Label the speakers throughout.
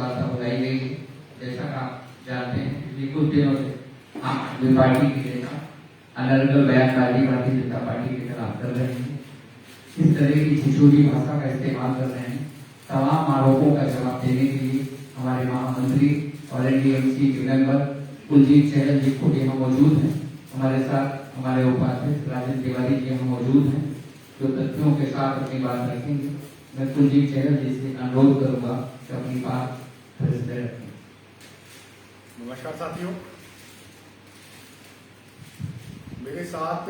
Speaker 1: वार्ता बुलाई गई है। जैसा आप जानते हैं पिछले कुछ दिनों से हम आदमी पार्टी के नेता अनर्गल बयानबाजी भारतीय जनता पार्टी के खिलाफ कर रहे हैं, इस तरह की छिछोरी भाषा का इस्तेमाल कर रहे हैं। तमाम आरोपों का जवाब देने के लिए हमारे महामंत्री और एनडीएमसी के मेंबर कुलजीत सहगल जी खुद यहाँ मौजूद हैं। हमारे साथ हमारे उपाध्यक्ष राजन तिवारी जी यहाँ मौजूद हैं, जो तथ्यों के साथ अपनी बात रखेंगे। मैं कुलजीत सहगल जी से अनुरोध करूंगा कि अपनी बात फिर से रखें।
Speaker 2: नमस्कार साथियों, मेरे साथ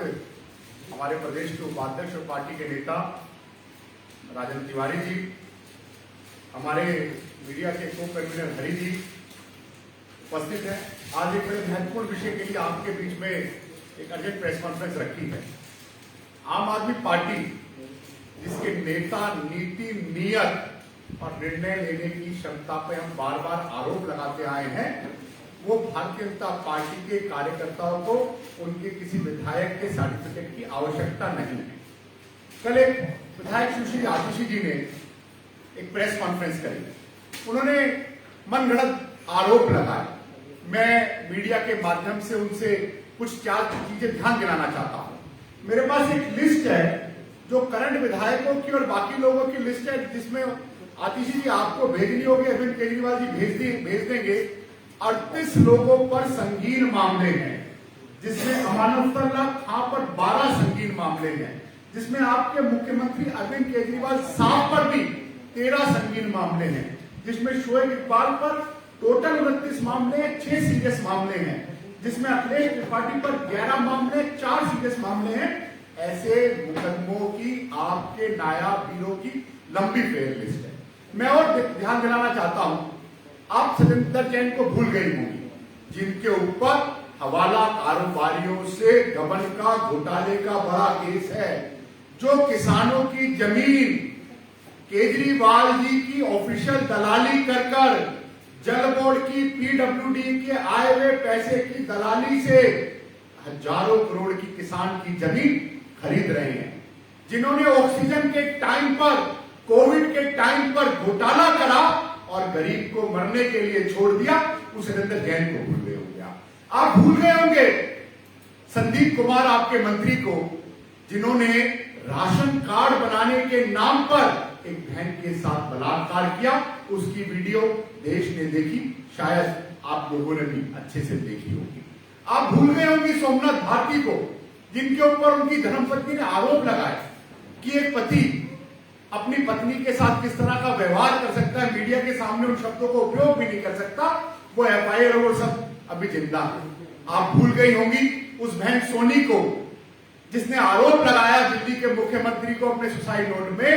Speaker 2: हमारे प्रदेश के उपाध्यक्ष और पार्टी के नेता राजन तिवारी जी, हमारे मीडिया के को कन्वीनर हरि जी उपस्थित हैं। आज एक बड़े महत्वपूर्ण विषय के लिए आपके बीच में एक अर्जेंट प्रेस कॉन्फ्रेंस रखी है। आम आदमी पार्टी, जिसके नेता नीति, नियत और निर्णय लेने की क्षमता पर हम बार बार आरोप लगाते आए हैं, वो भारतीय जनता पार्टी के कार्यकर्ताओं को उनके किसी विधायक के सर्टिफिकेट की आवश्यकता नहीं है। कल एक विधायक सुश्री आतिशी जी ने एक प्रेस कॉन्फ्रेंस करी, उन्होंने मनगढ़ंत आरोप लगाए। मैं मीडिया के माध्यम से उनसे कुछ चार चीजें ध्यान दिलाना चाहता हूं। मेरे पास एक लिस्ट है जो करंट विधायकों की और बाकी लोगों की लिस्ट है, जिसमें आतिशी जी आपको भेजनी होगी, अरविंद केजरीवाल जी भेज देंगे। 38 लोगों पर संगीन मामले हैं, जिसमें अमानतुल्लाह खां पर 12 संगीन मामले हैं, जिसमें आपके मुख्यमंत्री अरविंद केजरीवाल साहब पर भी 13 संगीन मामले हैं, जिसमें शोएब इकबाल पर टोटल 29 मामले, 6 सीरियस मामले हैं, जिसमें अखिलेश त्रिपाठी पर 11 मामले, 4 सीरियस मामले हैं। ऐसे मुकदमों की आपके नायाब वीरों की लंबी फेयर लिस्ट है। मैं और ध्यान दिलाना चाहता हूं, आप सतेंद्र जैन को भूल गई होंगी, जिनके ऊपर हवाला कारोबारियों से गबन का घोटाले का बड़ा केस है, जो किसानों की जमीन केजरीवाल जी की ऑफिशियल दलाली कर जल बोर्ड की, पीडब्ल्यूडी के आए हुए पैसे की दलाली से हजारों करोड़ की किसान की जमीन खरीद रहे हैं, जिन्होंने ऑक्सीजन के टाइम पर, कोविड के टाइम पर घोटाला करा और गरीब को मरने के लिए छोड़ दिया, उस सतेंद्र जैन को भूल गए होंगे आप भूल गए होंगे संदीप कुमार आपके मंत्री को, जिन्होंने राशन कार्ड बनाने के नाम पर एक बहन के साथ बलात्कार किया। उसकी वीडियो देश ने देखी, शायद आप लोगों ने भी अच्छे से देखी होगी। आप भूल गए होंगे सोमनाथ भारती को, जिनके ऊपर उनकी धर्मपत्नी ने आरोप लगाया कि एक पति अपनी पत्नी के साथ किस तरह का व्यवहार कर सकता है, मीडिया के सामने उन शब्दों का उपयोग भी नहीं कर सकता। वो एफआईआर और सब अभी जिंदा है। आप भूल गई होंगी उस बहन सोनी को, जिसने आरोप लगाया दिल्ली के मुख्यमंत्री को अपने सुसाइड नोट में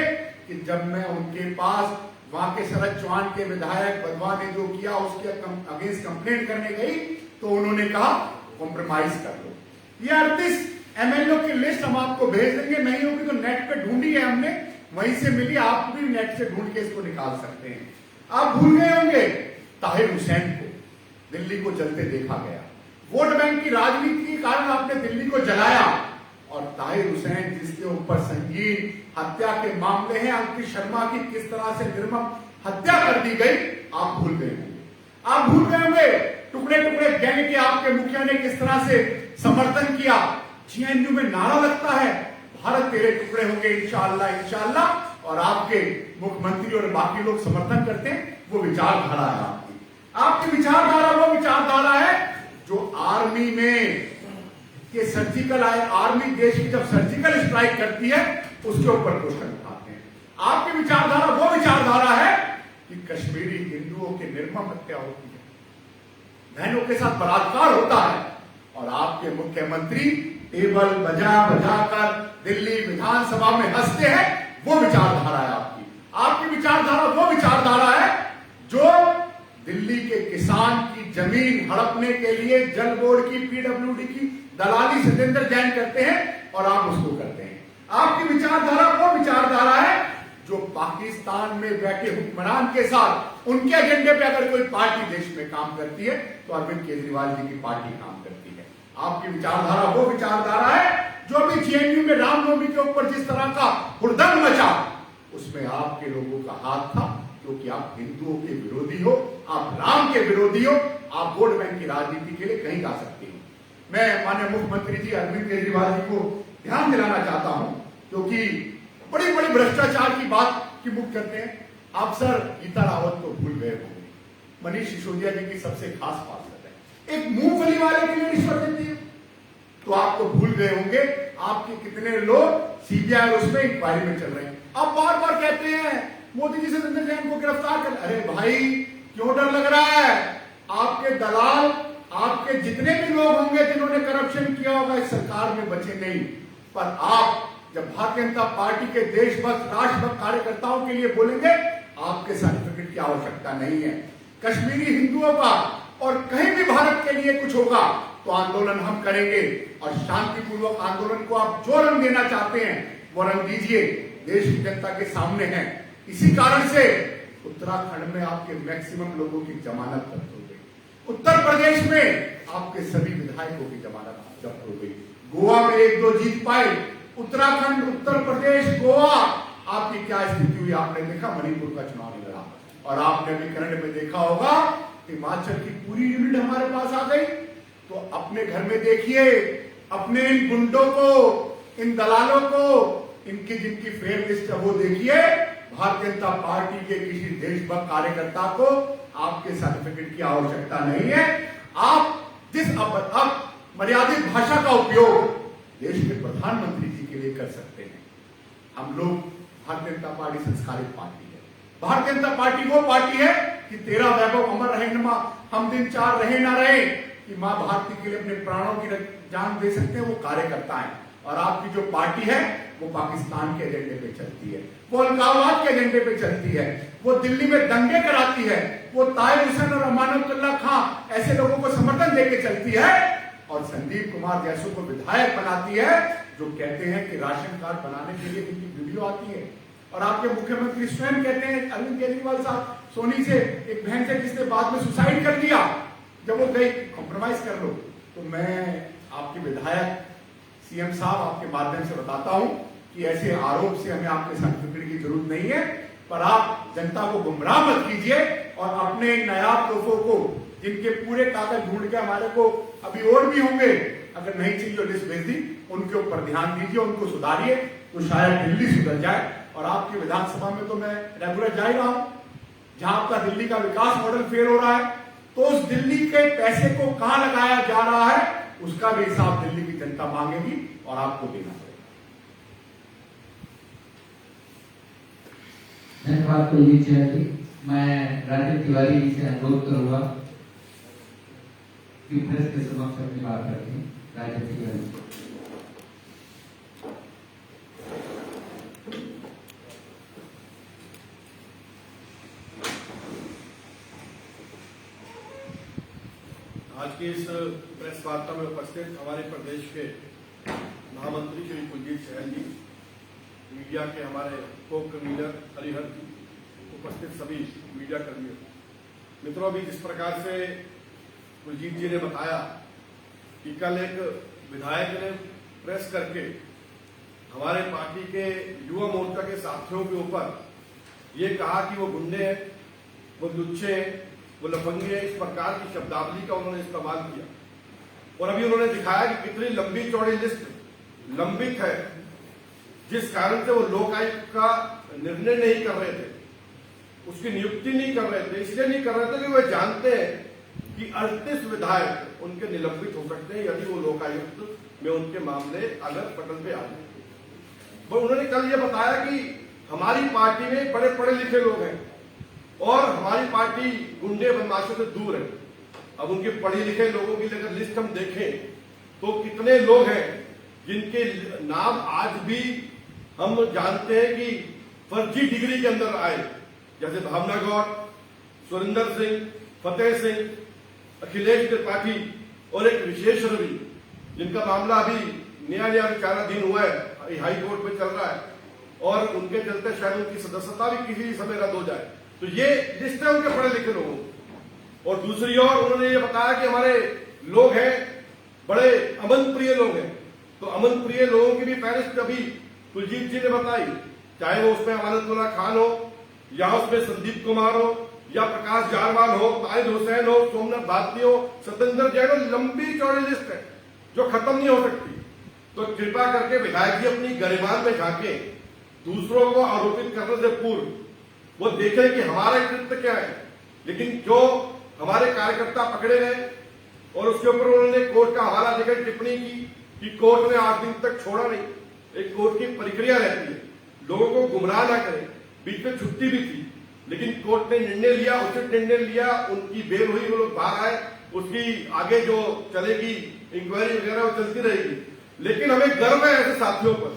Speaker 2: कि जब मैं उनके पास वहां के शरद चौहान के विधायक बदवा ने जो किया उसके अगेंस्ट कंप्लेंट करने गई, तो उन्होंने कहा कॉम्प्रोमाइज कर लो। ये 38 एमएलए की लिस्ट हम आपको भेज देंगे, नहीं होगी तो नेट पे ढूंढी है हमने, वहीं से मिली, आप भी नेट से ढूंढ के इसको निकाल सकते हैं। आप भूल गए होंगे ताहिर हुसैन को, दिल्ली को जलते देखा गया, वोट बैंक की राजनीति के कारण आपने दिल्ली को जलाया, और ताहिर हुसैन जिसके ऊपर संगीन हत्या के मामले हैं, अंकित शर्मा की किस तरह से निर्मम हत्या कर दी गई, आप भूल गए होंगे। आप भूल गए होंगे टुकड़े टुकड़े गैंग के आपके मुखिया ने किस तरह से समर्थन किया। जेएनयू में नारा लगता है भारत तेरे टुकड़े होंगे इंशाअल्लाह इंशाअल्लाह, और आपके मुख्यमंत्री और बाकी लोग समर्थन करते हैं। वो विचारधारा है आपकी विचारधारा वो विचारधारा है जो आर्मी में के सर्जिकल आर्मी देश की जब सर्जिकल स्ट्राइक करती है उसके ऊपर क्वेश्चन उठाते हैं। आपकी विचारधारा वो विचारधारा है कि कश्मीरी हिंदुओं की निर्मम हत्या होती है, बहनों के साथ बलात्कार होता है, और आपके मुख्यमंत्री टेबल बजा बजा कर दिल्ली विधानसभा में हंसते हैं। वो विचारधारा है आपकी विचारधारा वो विचारधारा है जो दिल्ली के किसान की जमीन हड़पने के लिए जल बोर्ड की, पीडब्ल्यूडी की दलाली सतेंद्र जैन करते हैं, और आप उसको करते हैं। आपकी विचारधारा वो विचारधारा है जो पाकिस्तान में बैठे हुक्मरान के साथ उनके एजेंडे पे अगर कोई पार्टी देश में काम करती है तो अरविंद केजरीवाल जी की पार्टी काम करती है। आपकी विचारधारा वो विचारधारा है जो अभी जेएनयू में रामनवमी के ऊपर जिस तरह का हुड़दंग मचा, उसमें आपके लोगों का हाथ था। क्योंकि आप हिंदुओं के विरोधी हो, आप राम के विरोधी हो, आप वोट बैंक की राजनीति के लिए कहीं जा सकते हो। मैं माननीय मुख्यमंत्री जी अरविंद केजरीवाल जी को ध्यान दिलाना चाहता हूं, क्योंकि बड़ी बड़ी भ्रष्टाचार की बात की मुख करते हैं। आप सर गीता रावत को भूल गए होंगे, मनीष सिसोदिया जी की सबसे खास पार्षद है, एक मूंगफली वाले के लिए रिश्वत देती है, तो आपको भूल गए होंगे आपके कितने लोग सीबीआई उसमें इंक्वायरी में चल रहे हैं। आप बार बार कहते हैं मोदी जी से संजय जैन को गिरफ्तार कर, अरे भाई क्यों डर लग रहा है? आपके दलाल, आपके जितने भी लोग होंगे जिन्होंने करप्शन किया होगा इस सरकार में बचे नहीं, पर आप जब भारतीय जनता पार्टी के देशभक्त राष्ट्रभक्त कार्यकर्ताओं के लिए बोलेंगे, आपके सर्टिफिकेट की आवश्यकता नहीं है। कश्मीरी हिंदुओं का और कहीं भी भारत के लिए कुछ होगा तो आंदोलन हम करेंगे, और शांतिपूर्वक आंदोलन को आप जो रंग देना चाहते हैं वो रंग दीजिए, देश की जनता के सामने है। इसी कारण से उत्तराखंड में आपके मैक्सिमम लोगों की जमानत जब्त हो गई, उत्तर प्रदेश में आपके सभी विधायकों की जमानत जब्त हो गई, गोवा में 1-2 जीत पाए, उत्तराखंड, उत्तर प्रदेश, गोवा, आपकी क्या स्थिति हुई आपने देखा। मणिपुर का चुनाव नहीं लड़ा, और आपने भी करंट में देखा होगा हिमाचल की पूरी यूनिट हमारे पास आ गई। तो अपने घर में देखिए, अपने इन गुंडों को, इन दलालों को, इनकी जिनकी फेयर लिस्ट है वो देखिए। भारतीय जनता पार्टी के किसी देशभक्त कार्यकर्ता को आपके सर्टिफिकेट की आवश्यकता नहीं है। आप जिस अब मर्यादित भाषा का उपयोग देश के प्रधानमंत्री जी के लिए कर सकते हैं। हम लोग भारतीय जनता पार्टी संस्कारित पार्टी है। भारतीय जनता पार्टी वो पार्टी है कि तेरा वैभव अमर रहे न मां, हम दिन 4 रहे ना रहे, कि मां भारती के लिए अपने प्राणों की जान दे सकते हैं, वो कार्यकर्ता है। और आपकी जो पार्टी है वो पाकिस्तान के एजेंडे पे चलती है, वो अलगाववाद के एजेंडे पे चलती है, वो दिल्ली में दंगे कराती है, वो ताहिर हुसैन और अमानुल्लाह खां ऐसे लोगों को समर्थन देके चलती है, और संदीप कुमार जैसों को विधायक बनाती है, जो कहते हैं कि राशन कार्ड बनाने के लिए उनकी वीडियो आती है। और आपके मुख्यमंत्री स्वयं कहते हैं, अरविंद केजरीवाल साहब, सोनी से एक बहन से जिसने बाद में सुसाइड कर लिया, जब वो गई कॉम्प्रोमाइज कर लो। तो मैं आपके विधायक सीएम साहब आपके माध्यम से बताता हूं कि ऐसे आरोप से हमें आपके सर्टिफिकेट की जरूरत नहीं है, पर आप जनता को गुमराह मत कीजिए, और अपने नायाब लोगों को जिनके पूरे कागज ढूंढ के हमारे को अभी और भी होंगे, अगर नहीं चाहिए लिस्ट भेज दी, उनके ऊपर ध्यान दीजिए, उनको सुधारिए, तो शायद दिल्ली सुधर जाए। और आपकी विधानसभा में तो मैं रेगुलर जा ही रहा हूं, जहां आपका दिल्ली का विकास मॉडल फेल हो रहा है, तो उस दिल्ली के पैसे को कहां लगाया जा रहा है उसका भी हिसाब दिल्ली की जनता मांगेगी, और आपको देना पड़ेगा।
Speaker 1: धन्यवाद कुलदीप जी। मैं राजीव तिवारी जी से अनुरोध करूंगा कि प्रेस के समक्ष अपनी बात रखें। राजीव तिवारी।
Speaker 3: आज की इस प्रेस वार्ता में उपस्थित हमारे प्रदेश के महामंत्री श्री कुलदीप सहल जी, मीडिया के हमारे को कन्वीनर हरिहर जी, उपस्थित सभी मीडिया कर्मियों, मित्रों, भी जिस प्रकार से कुलदीप जी ने बताया कि कल एक विधायक ने प्रेस करके हमारे पार्टी के युवा मोर्चा के साथियों के ऊपर ये कहा कि वो गुंडे हैं, वो लुच्चे हैं, वो लफंगे, इस प्रकार की शब्दावली का उन्होंने इस्तेमाल किया। और अभी उन्होंने दिखाया कि कितनी लंबी चौड़ी लिस्ट लंबित है, जिस कारण से वो लोकायुक्त का निर्णय नहीं कर रहे थे, उसकी नियुक्ति नहीं कर रहे थे। इसलिए नहीं कर रहे थे कि वे जानते हैं कि 38 विधायक उनके निलंबित हो सकते हैं यदि वो लोकायुक्त में उनके मामले अलग पटल पे आ जाए। वो उन्होंने कल ये बताया कि हमारी पार्टी में बड़े पढ़े लिखे लोग हैं और हमारी पार्टी गुंडे बदमाशों से दूर है। अब उनके पढ़े लिखे लोगों की अगर लिस्ट हम देखें तो कितने लोग हैं जिनके नाम आज भी हम जानते हैं कि फर्जी डिग्री के अंदर आए, जैसे भावना गौड़, सुरेंद्र सिंह, फतेह सिंह, अखिलेश त्रिपाठी और एक विशेष रवि, जिनका मामला अभी नया विचाराधीन हुआ है, हाई कोर्ट में चल रहा है, और उनके चलते शायद उनकी सदस्यता भी किसी समय रद्द हो जाए। तो ये लिस्ट है उनके पढ़े लिखे लोगों। और दूसरी ओर उन्होंने ये बताया कि हमारे लोग हैं बड़े अमन प्रिय लोग हैं, तो अमन प्रिय लोगों की भी फहरिस्त अभी कुलदीप जी ने बताई, चाहे वो उसमें अमानुल्लाह खान हो, या उसमें संदीप कुमार हो, या प्रकाश जारवाल हो, ताहिर हुसैन हो, सोमनाथ भारती हो, सत्येंद्र जैन हो, लंबी चौड़ी लिस्ट है जो खत्म नहीं हो सकती। तो कृपा करके विधायक जी अपनी गरिमान में झांके, दूसरों को आरोपित करने से पूर्व वो देखें कि हमारा कृत्य क्या है। लेकिन जो हमारे कार्यकर्ता पकड़े गए और उसके ऊपर उन्होंने कोर्ट का हवाला देकर टिप्पणी की कि कोर्ट ने 8 दिन तक छोड़ा नहीं। एक कोर्ट की प्रक्रिया रहती है, लोगों को गुमराह ना करें। बीच में छुट्टी भी थी, लेकिन कोर्ट ने निर्णय लिया, उचित निर्णय लिया, उनकी बेल हुई, वो लोग बाहर आए। उसकी आगे जो चलेगी इंक्वायरी वगैरह वो चलती रहेगी। लेकिन हमें गर्व है ऐसे साथियों पर,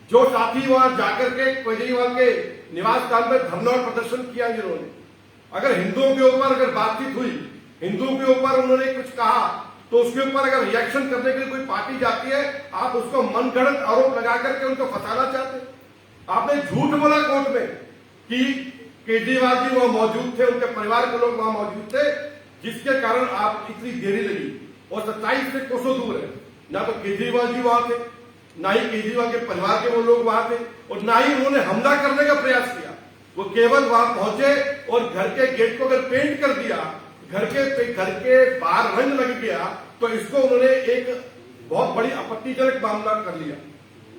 Speaker 3: जो साथी वहां जाकर के केजरीवाल के निवास स्थान पर धरना और प्रदर्शन किया जिन्होंने। अगर हिंदुओं के ऊपर अगर बातचीत हुई, हिंदुओं के ऊपर उन्होंने कुछ कहा, तो उसके ऊपर अगर रिएक्शन करने के लिए कोई पार्टी जाती है, आप उसको मनगढ़ंत आरोप लगा करके उनको फंसाना चाहते हैं। आपने झूठ बोला कोर्ट में कि केजरीवाल जी वहां मौजूद थे, उनके परिवार के लोग वहां मौजूद थे, जिसके कारण आप इतनी देरी लगी। और सच्चाई से कोसों दूर है, ना तो केजरीवाल जी वहां थे, ना ही केजरीवाल के परिवार के वो लोग वहां थे, और ना ही उन्होंने हमला करने का प्रयास किया। वो केवल वहां पहुंचे और घर के गेट को अगर पेंट कर दिया, घर के बाहर रंग लग गया, तो इसको उन्होंने एक बहुत बड़ी आपत्तिजनक मामला कर लिया।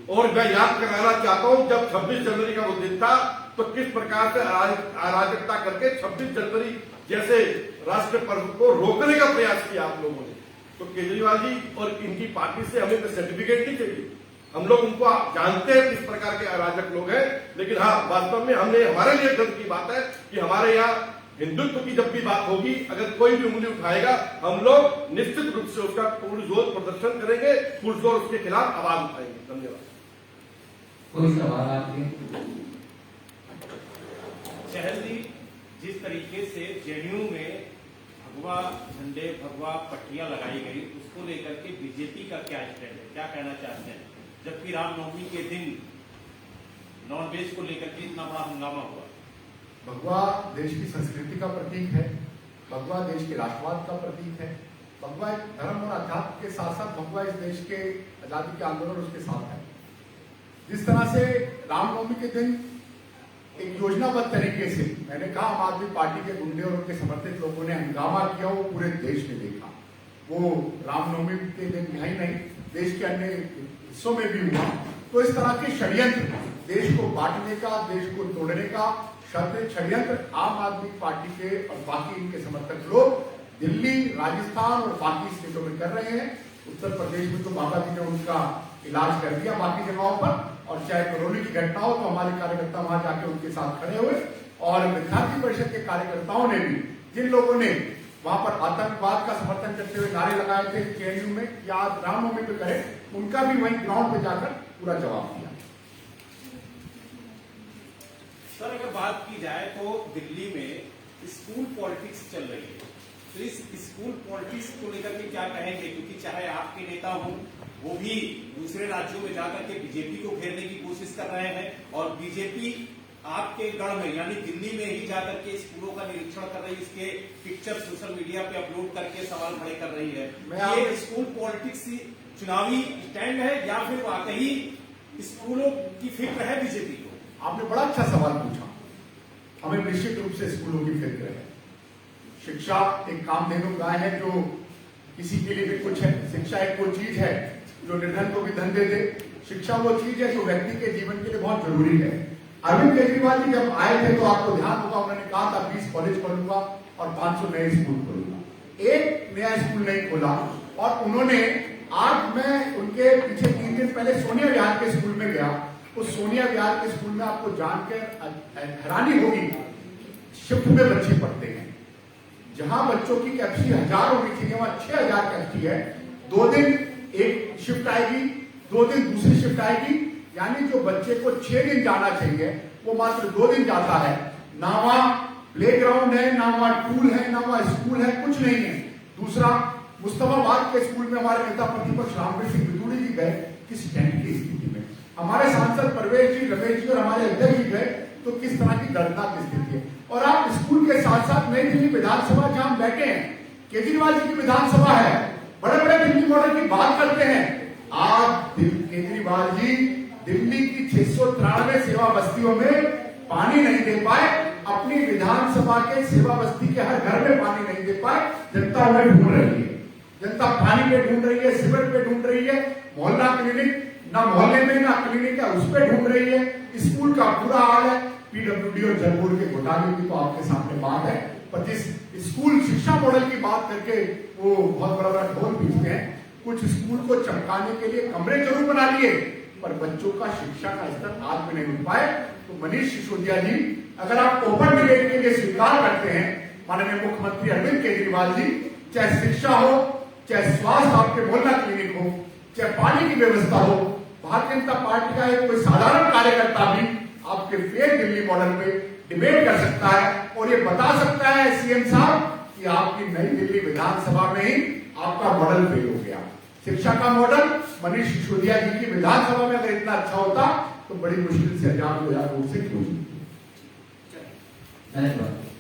Speaker 3: और मैं याद कराना चाहता हूं, जब 26 जनवरी का वो दिन था, तो किस प्रकार से अराजकता करके 26 जनवरी जैसे राष्ट्र पर्व को रोकने का प्रयास किया आप लोगों ने। तो केजरीवाल जी और इनकी पार्टी से हमें सर्टिफिकेट नहीं चाहिए। हम लोग उनको जानते हैं किस प्रकार के अराजक लोग हैं। लेकिन हाँ, वास्तव में हमने, हमारे लिए गर्व की बात है कि हमारे यहाँ हिंदुत्व की जब भी बात होगी, अगर कोई भी उंगली उठाएगा, हम लोग निश्चित रूप से उसका पुरजोर प्रदर्शन करेंगे, पुरजोर उसके खिलाफ आवाज उठाएंगे। धन्यवाद।
Speaker 1: कोई सवाल आपके?
Speaker 4: चहल जी, जिस तरीके से जेडीयू में भगवा झंडे, भगवा पट्टियां लगाई गई, उसको लेकर के बीजेपी का क्या स्टैंड है, क्या कहना चाहते हैं? जबकि रामनवमी के दिन नॉनवेज को लेकर के इतना बड़ा हंगामा हुआ।
Speaker 2: भगवा देश की संस्कृति का प्रतीक है, भगवा देश के राष्ट्रवाद का प्रतीक है। भगवा एक धर्म और अध्यात्म के साथ साथ भगवा इस देश के आजादी के आंदोलन उसके साथ है। जिस तरह से रामनवमी के दिन एक योजनाबद्ध तरीके से, मैंने कहा, आम आदमी पार्टी के गुंडे और उनके समर्थित लोगों ने हंगामा किया, वो पूरे देश ने देखा। वो रामनवमी के दिन यही नहीं, देश के अन्य हिस्सों में भी हुआ। तो इस तरह के षड्यंत्र, देश को बांटने का, देश को तोड़ने का षड्यंत्र आम आदमी पार्टी के और बाकी इनके समर्थक लोग दिल्ली, राजस्थान और बाकी स्टेटों में कर रहे हैं। उत्तर प्रदेश में तो बाबा जी ने उनका इलाज कर दिया बाकी जगहों पर, और चाहे करौली की घटना हो तो हमारे कार्यकर्ता वहां जाके उनके साथ खड़े हुए। और विद्यार्थी परिषद के कार्यकर्ताओं ने भी, जिन लोगों ने वहां पर आतंकवाद का समर्थन करते हुए नारे लगाए थे जेएनयू में या रामनवमी पे करें, उनका भी वहीं ग्राउंड पे जाकर पूरा जवाब दिया।
Speaker 4: सर, अगर बात की जाए तो दिल्ली में स्कूल पॉलिटिक्स चल रही है, तो इस स्कूल पॉलिटिक्स को लेकर के क्या कहेंगे? क्योंकि चाहे आपके नेता हो, वो भी दूसरे राज्यों में जाकर के बीजेपी को घेरने की कोशिश कर रहे हैं, और बीजेपी आपके गढ़ में यानी दिल्ली में ही जाकर के स्कूलों का निरीक्षण कर रही है, इसके पिक्चर सोशल मीडिया पे अपलोड करके सवाल खड़े कर रही है। ये स्कूल पॉलिटिक्स चुनावी स्टैंड है या फिर वाकई स्कूलों की फिक्र है बीजेपी को?
Speaker 2: आपने बड़ा अच्छा सवाल पूछा। हमें निश्चित रूप से स्कूलों की फिक्र है। शिक्षा एक कामधेनु गाय है जो किसी के लिए भी कुछ है। शिक्षा एक वो चीज है जो निर्धन को भी धन दे दे। शिक्षा वो चीज है जो व्यक्ति के जीवन के लिए बहुत जरूरी है। अरविंद केजरीवाल जी जब आए थे तो आपको ध्यान होगा, उन्होंने कहा था 20 कॉलेज खोलूंगा और 500 नए स्कूल खोलूंगा। एक नया स्कूल नहीं खोला। और उन्होंने, आज मैं उनके पीछे 3 दिन पहले सोनिया विहार के स्कूल में गया। उस सोनिया विहार के स्कूल में आपको जानकर हैरानी होगी, शिफ्ट में बच्चे पढ़ते हैं। जहां बच्चों की कैपेसिटी 1000 होनी चाहिए, वहां 6000 कैपेसिटी है। 2 दिन एक शिफ्ट आएगी, 2 दिन दूसरी शिफ्ट आएगी, यानी जो बच्चे को 6 दिन जाना चाहिए वो मात्र 2 दिन जाता है। ना वहां प्ले ग्राउंड है, ना वहां टूल है, ना वहां स्कूल है, कुछ नहीं है। दूसरा, मुस्तफाबाद के स्कूल में हमारे नेता प्रतिपक्ष रामवीर सिंह बिदूड़ी जी गए, किस टेंट की स्थिति में। हमारे सांसद परवेश जी, रमेश जी और हमारे अध्यक्ष जी गए तो किस तरह की दर्दनाक स्थिति है। और आप स्कूल के साथ साथ नई दिल्ली विधानसभा जहां बैठे हैं, केजरीवाल जी की विधानसभा है, बड़े बड़े दिल्ली मॉडल की बात करते हैं। आज केजरीवाल जी दिल्ली की 693 सेवा बस्तियों में पानी नहीं दे पाए, अपनी विधानसभा के सेवा बस्ती के हर घर में पानी नहीं दे पाए, जनता उन्हें ढूंढ रही है। जनता पानी पे ढूंढ रही है, सीवर पे ढूंढ रही है, मोहल्ला क्लिनिक ना मोहल्ले में ना क्लिनिक है उस पे ढूंढ रही है। स्कूल का बुरा हाल है, पीडब्ल्यूडी और जल बोर्ड के घोटाले की तो आपके सामने बात है, पर जिस स्कूल शिक्षा मॉडल की बात करके वो बहुत बड़ा बड़ा ढोल पीटते हैं। कुछ स्कूल को चमकाने के लिए कमरे जरूर बना लिए, पर बच्चों का शिक्षा का स्तर आज भी नहीं मिल पाए। तो मनीष सिसोदिया जी, अगर आप ओपन डिबेट के लिए स्वीकार करते हैं माननीय मुख्यमंत्री अरविंद केजरीवाल जी, चाहे शिक्षा हो, चाहे स्वास्थ्य आपके मोहल्ला क्लिनिक हो, चाहे पानी की व्यवस्था हो, भारतीय जनता पार्टी का एक कोई साधारण कार्यकर्ता भी आपके फेक दिल्ली मॉडल पे डिबेट कर सकता है और ये बता सकता है सीएम साहब कि आपकी नई दिल्ली विधानसभा में ही आपका मॉडल फेल हो गया। शिक्षा का मॉडल मनीष सिसोदिया जी की विधानसभा में अगर इतना अच्छा होता तो बड़ी मुश्किल से 1000 वोट से क्यों।
Speaker 1: धन्यवाद।